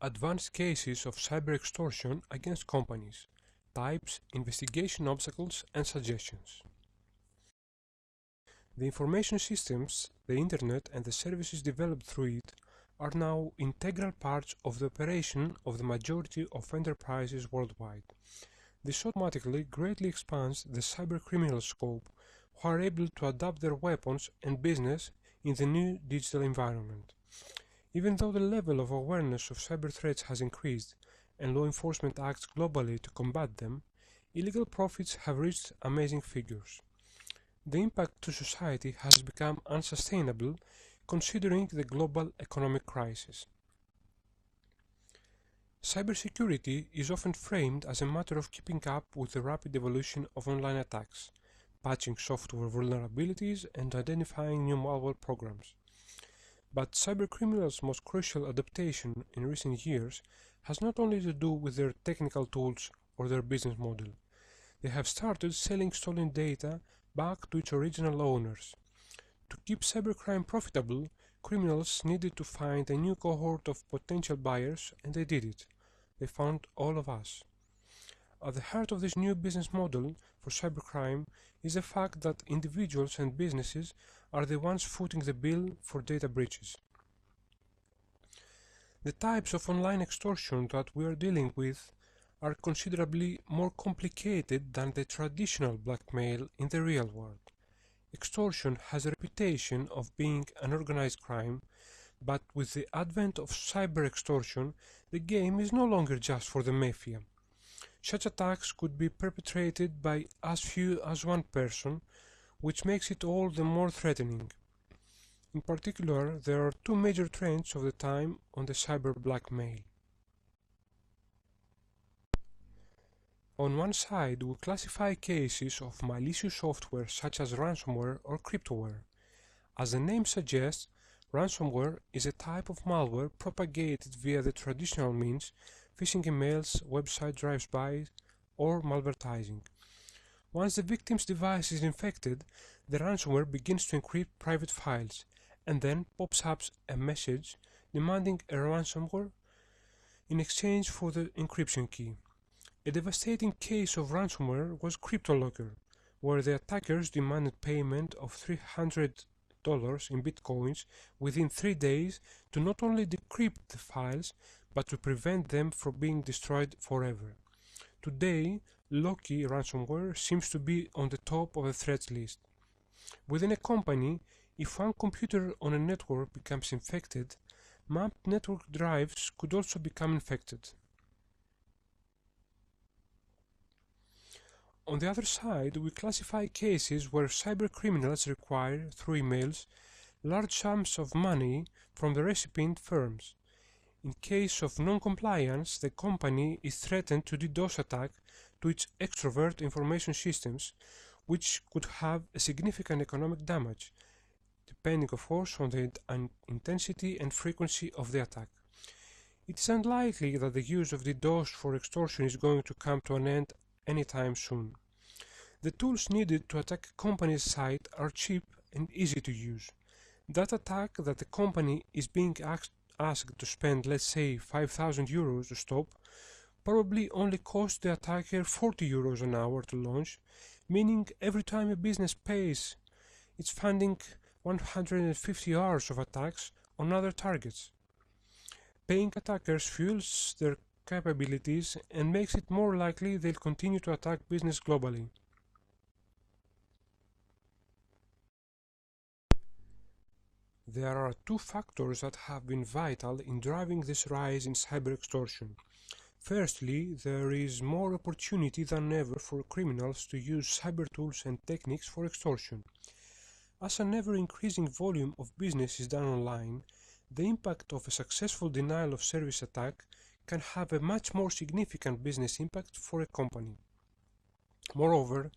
Advanced cases of cyber extortion against companies, types, investigation obstacles, and suggestions. The information systems, the Internet, and the services developed through it are now integral parts of the operation of the majority of enterprises worldwide. This automatically greatly expands the cybercriminal scope, who are able to adapt their weapons and business in the new digital environment. Even though the level of awareness of cyber threats has increased and law enforcement acts globally to combat them, illegal profits have reached amazing figures. The impact to society has become unsustainable considering the global economic crisis. Cybersecurity is often framed as a matter of keeping up with the rapid evolution of online attacks, patching software vulnerabilities, and identifying new malware programs. But cybercriminals' most crucial adaptation in recent years has not only to do with their technical tools or their business model. They have started selling stolen data back to its original owners. To keep cybercrime profitable, criminals needed to find a new cohort of potential buyers, and they did it. They found all of us. At the heart of this new business model for cybercrime is the fact that individuals and businesses are the ones footing the bill for data breaches. The types of online extortion that we are dealing with are considerably more complicated than the traditional blackmail in the real world. Extortion has a reputation of being an organized crime, but with the advent of cyber extortion, the game is no longer just for the mafia. Such attacks could be perpetrated by as few as one person, which makes it all the more threatening. In particular, there are two major trends of the time on the cyber blackmail. On one side, we classify cases of malicious software such as ransomware or cryptoware. As the name suggests, ransomware is a type of malware propagated via the traditional means, phishing emails, website drive-bys, or malvertising. Once the victim's device is infected, the ransomware begins to encrypt private files, and then pops up a message demanding a ransomware in exchange for the encryption key. A devastating case of ransomware was CryptoLocker, where the attackers demanded payment of $300 in bitcoins within 3 days to not only decrypt the files, but to prevent them from being destroyed forever. Today, Loki ransomware seems to be on the top of the threats list. Within a company, if one computer on a network becomes infected, mapped network drives could also become infected. On the other side, we classify cases where cybercriminals require, through emails, large sums of money from the recipient firms. In case of non-compliance, the company is threatened to DDoS attack to its extrovert information systems, which could have a significant economic damage, depending of course on the intensity and frequency of the attack. It is unlikely that the use of DDoS for extortion is going to come to an end anytime soon. The tools needed to attack a company's site are cheap and easy to use. That attack that the company is being asked to spend, let's say, €5,000 to stop, probably only cost the attacker €40 an hour to launch, meaning every time a business pays, it's funding 150 hours of attacks on other targets. Paying attackers fuels their capabilities and makes it more likely they'll continue to attack business globally. There are two factors that have been vital in driving this rise in cyber extortion. Firstly, there is more opportunity than ever for criminals to use cyber tools and techniques for extortion. As an ever-increasing volume of business is done online, the impact of a successful denial of service attack can have a much more significant business impact for a company. Moreover,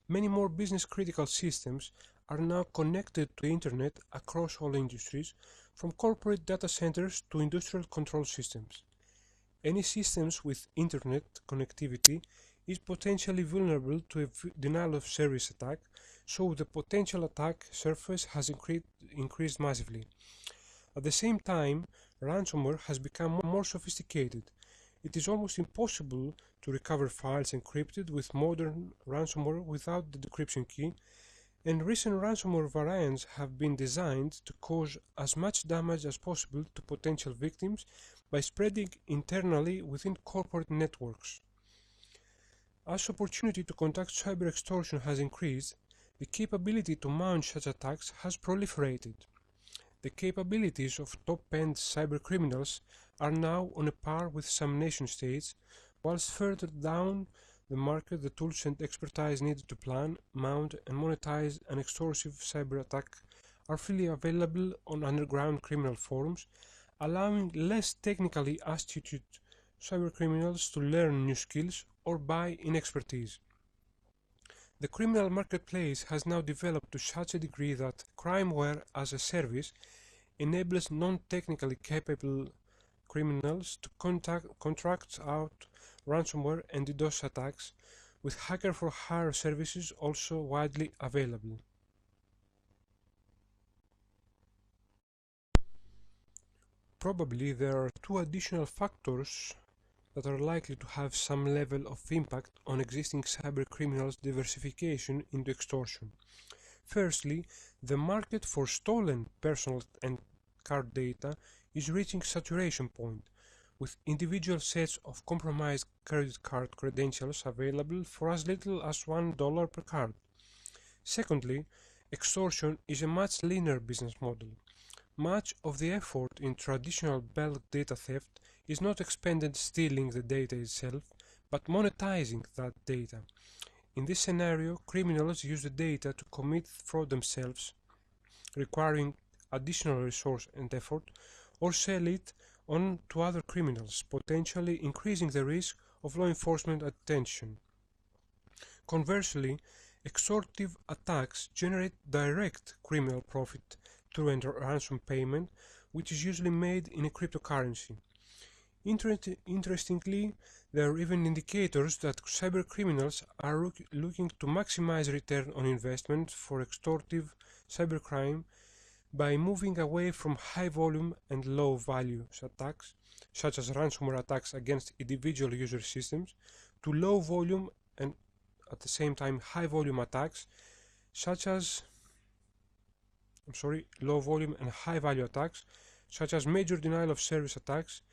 many more business-critical systems are now connected to the Internet across all industries, from corporate data centers to industrial control systems. Any systems with Internet connectivity is potentially vulnerable to a denial of service attack, so the potential attack surface has increased massively. At the same time, ransomware has become more sophisticated. It is almost impossible to recover files encrypted with modern ransomware without the decryption key, and recent ransomware variants have been designed to cause as much damage as possible to potential victims by spreading internally within corporate networks. As opportunity to conduct cyber extortion has increased, the capability to mount such attacks has proliferated. The capabilities of top-end cybercriminals are now on a par with some nation-states, whilst further down the market the tools and expertise needed to plan, mount and monetize an extortive cyber attack are freely available on underground criminal forums, allowing less technically astute cybercriminals to learn new skills or buy in expertise. The criminal marketplace has now developed to such a degree that crimeware as a service enables non-technically capable criminals to contract out ransomware and DDoS attacks, with hacker-for-hire services also widely available. Probably there are two additional factors that are likely to have some level of impact on existing cybercriminals' diversification into extortion. Firstly, the market for stolen personal and card data is reaching saturation point, with individual sets of compromised credit card credentials available for as little as $1 per card. Secondly, extortion is a much leaner business model. Much of the effort in traditional bulk data theft is not expended stealing the data itself, but monetizing that data. In this scenario, criminals use the data to commit fraud themselves, requiring additional resource and effort, or sell it on to other criminals, potentially increasing the risk of law enforcement attention. Conversely, extortive attacks generate direct criminal profit through a ransom payment, which is usually made in a cryptocurrency. Interestingly, there are even indicators that cybercriminals are looking to maximize return on investment for extortive cybercrime by moving away from high-volume and low-value attacks, such as ransomware attacks against individual user systems, to low-volume and at the same time high-volume attacks, such as low-volume and high-value attacks, such as major denial-of-service attacks,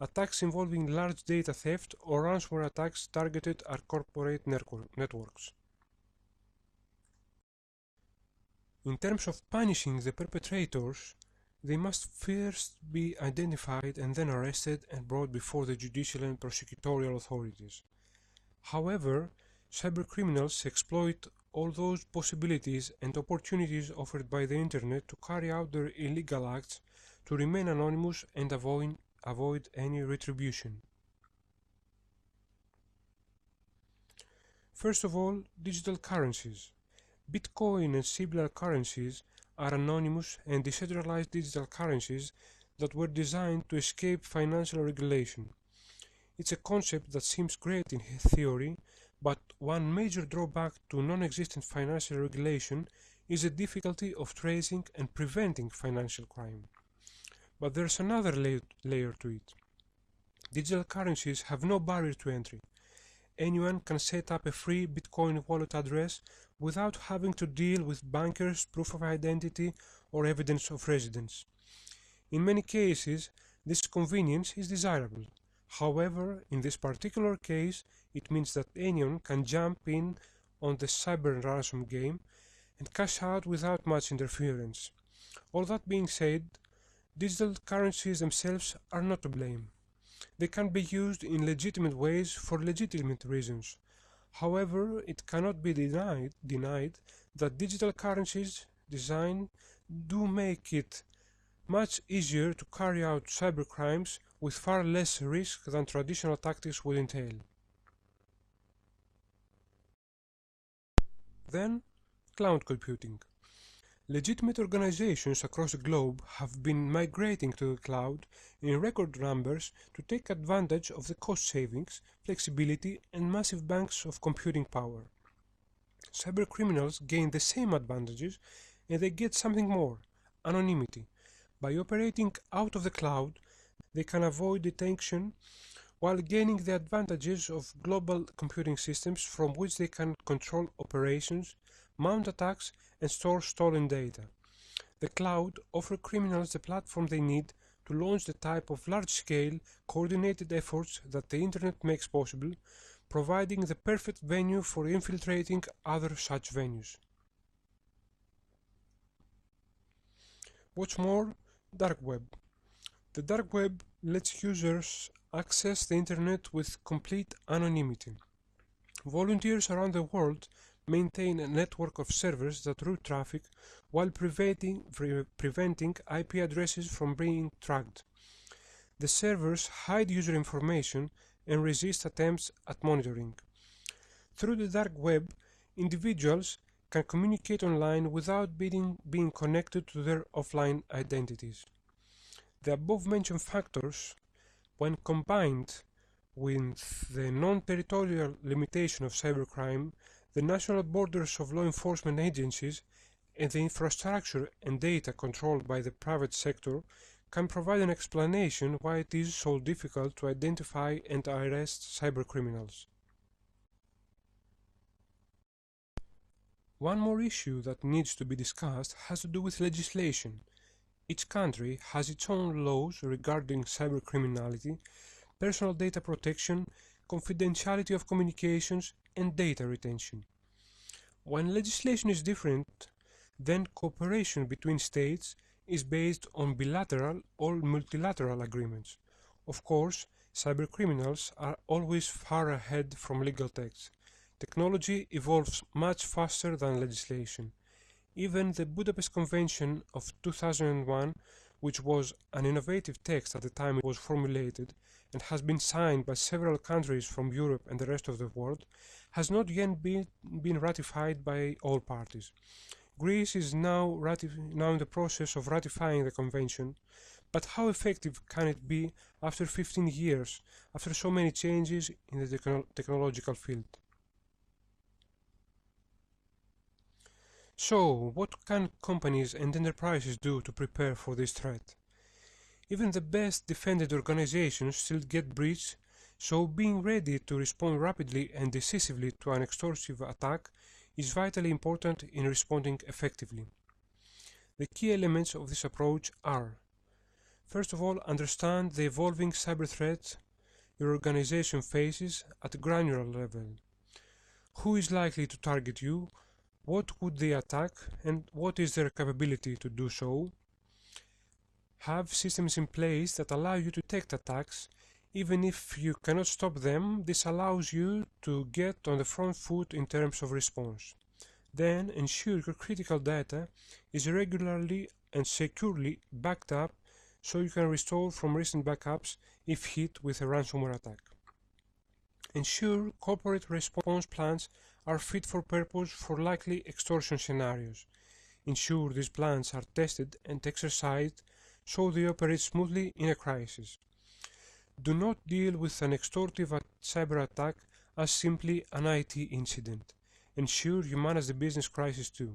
attacks involving large data theft, or ransomware attacks targeted at corporate networks. In terms of punishing the perpetrators, they must first be identified and then arrested and brought before the judicial and prosecutorial authorities. However, cybercriminals exploit all those possibilities and opportunities offered by the internet to carry out their illegal acts, to remain anonymous and avoid any retribution. First of all, digital currencies. Bitcoin and similar currencies are anonymous and decentralized digital currencies that were designed to escape financial regulation. It's a concept that seems great in theory, but one major drawback to non-existent financial regulation is the difficulty of tracing and preventing financial crime. But there's another layer to it. Digital currencies have no barrier to entry. Anyone can set up a free Bitcoin wallet address without having to deal with bankers, proof of identity, or evidence of residence. In many cases, this convenience is desirable. However, in this particular case, it means that anyone can jump in on the cyber ransom game and cash out without much interference. All that being said, digital currencies themselves are not to blame. They can be used in legitimate ways for legitimate reasons. However, it cannot be denied that digital currencies design do make it much easier to carry out cybercrimes with far less risk than traditional tactics would entail. Then, cloud computing. Legitimate organizations across the globe have been migrating to the cloud in record numbers to take advantage of the cost savings, flexibility, and massive banks of computing power. Cybercriminals gain the same advantages, and they get something more: anonymity. By operating out of the cloud, they can avoid detection while gaining the advantages of global computing systems from which they can control operations, mount attacks, and store stolen data. The cloud offers criminals the platform they need to launch the type of large-scale, coordinated efforts that the Internet makes possible, providing the perfect venue for infiltrating other such venues. What's more, Dark Web. The Dark Web lets users access the Internet with complete anonymity. Volunteers around the world maintain a network of servers that route traffic while preventing IP addresses from being tracked. The servers hide user information and resist attempts at monitoring. Through the Dark Web, individuals can communicate online without being connected to their offline identities. The above-mentioned factors, when combined with the non-territorial limitation of cybercrime, the national borders of law enforcement agencies, and the infrastructure and data controlled by the private sector, can provide an explanation why it is so difficult to identify and arrest cybercriminals. One more issue that needs to be discussed has to do with legislation. Each country has its own laws regarding cybercriminality, personal data protection, confidentiality of communications, and data retention. When legislation is different, then cooperation between states is based on bilateral or multilateral agreements. Of course, cybercriminals are always far ahead from legal texts. Technology evolves much faster than legislation. Even the Budapest Convention of 2001, which was an innovative text at the time it was formulated and has been signed by several countries from Europe and the rest of the world, has not yet been ratified by all parties. Greece is now in the process of ratifying the convention, but how effective can it be after 15 years, after so many changes in the technological field? So, what can companies and enterprises do to prepare for this threat? Even the best defended organizations still get breached, so being ready to respond rapidly and decisively to an extortive attack is vitally important in responding effectively. The key elements of this approach are: first of all, understand the evolving cyber threats your organization faces at a granular level. Who is likely to target you? What would they attack, and what is their capability to do so? Have systems in place that allow you to detect attacks. Even if you cannot stop them, this allows you to get on the front foot in terms of response. Then ensure your critical data is regularly and securely backed up so you can restore from recent backups if hit with a ransomware attack. Ensure corporate response plans are fit for purpose for likely extortion scenarios. Ensure these plans are tested and exercised so they operate smoothly in a crisis. Do not deal with an extortive cyber attack as simply an IT incident. Ensure you manage the business crisis too.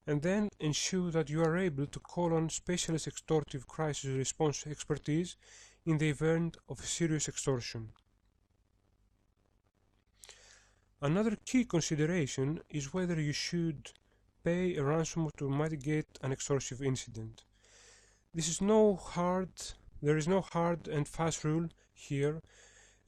And then ensure that you are able to call on specialist extortive crisis response expertise in the event of a serious extortion. Another key consideration is whether you should pay a ransom to mitigate an extortive incident. There is no hard and fast rule here,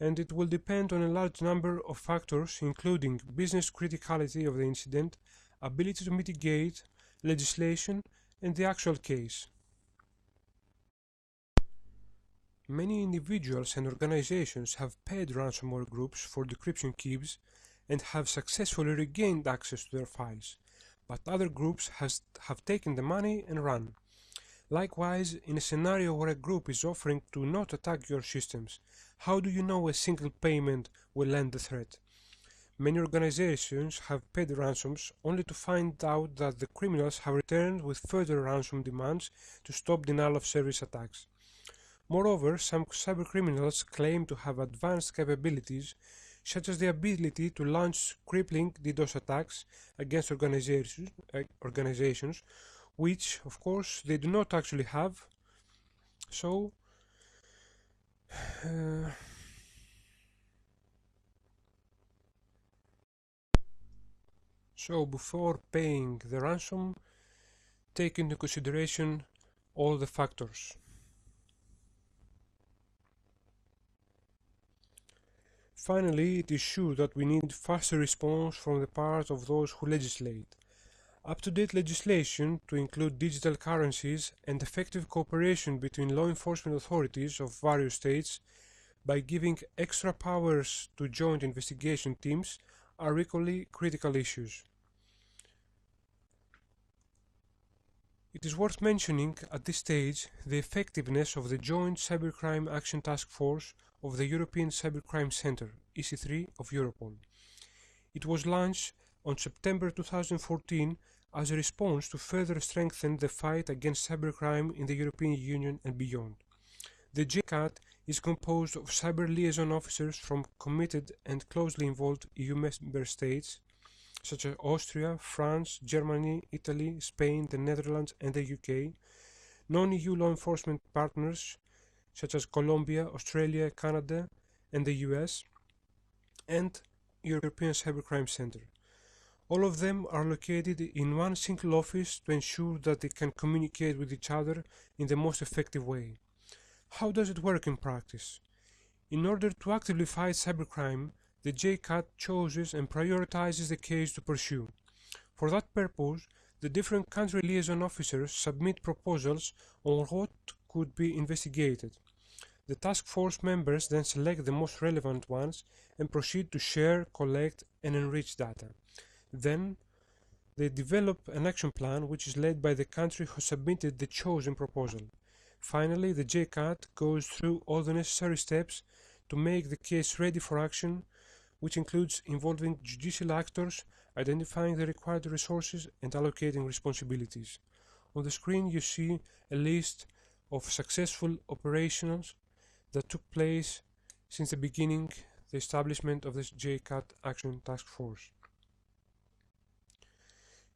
and it will depend on a large number of factors including business criticality of the incident, ability to mitigate, legislation, and the actual case. Many individuals and organizations have paid ransomware groups for decryption keys and have successfully regained access to their files, but other groups have taken the money and run. Likewise, in a scenario where a group is offering to not attack your systems, how do you know a single payment will end the threat? Many organizations have paid ransoms only to find out that the criminals have returned with further ransom demands to stop denial of service attacks. Moreover, some cybercriminals claim to have advanced capabilities such as the ability to launch crippling DDoS attacks against organizations, which, of course, they do not actually have. So, So before paying the ransom, take into consideration all the factors. Finally, it is sure that we need faster response from the part of those who legislate. Up-to-date legislation to include digital currencies and effective cooperation between law enforcement authorities of various states by giving extra powers to joint investigation teams are equally critical issues. It is worth mentioning at this stage the effectiveness of the Joint Cybercrime Action Task Force of the European Cybercrime Centre, EC3 of Europol. It was launched on September 2014 as a response to further strengthen the fight against cybercrime in the European Union and beyond. The JCAT is composed of cyber liaison officers from committed and closely involved EU member states such as Austria, France, Germany, Italy, Spain, the Netherlands and the UK, non-EU law enforcement partners such as Colombia, Australia, Canada and the US, and European Cybercrime Centre. All of them are located in one single office to ensure that they can communicate with each other in the most effective way. How does it work in practice? In order to actively fight cybercrime, the JCAT chooses and prioritizes the case to pursue. For that purpose, the different country liaison officers submit proposals on what could be investigated. The task force members then select the most relevant ones and proceed to share, collect and enrich data. Then, they develop an action plan which is led by the country who submitted the chosen proposal. Finally, the JCAT goes through all the necessary steps to make the case ready for action, which includes involving judicial actors, identifying the required resources and allocating responsibilities. On the screen you see a list of successful operations that took place since the beginning, the establishment of this JCAT Action Task Force.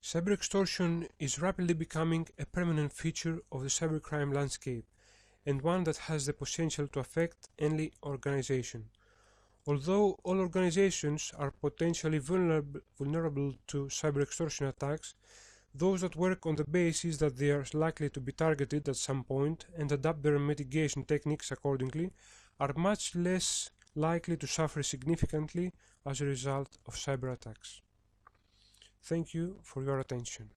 Cyber extortion is rapidly becoming a permanent feature of the cybercrime landscape, and one that has the potential to affect any organization. Although all organizations are potentially vulnerable to cyber extortion attacks, those that work on the basis that they are likely to be targeted at some point and adapt their mitigation techniques accordingly are much less likely to suffer significantly as a result of cyber attacks. Thank you for your attention.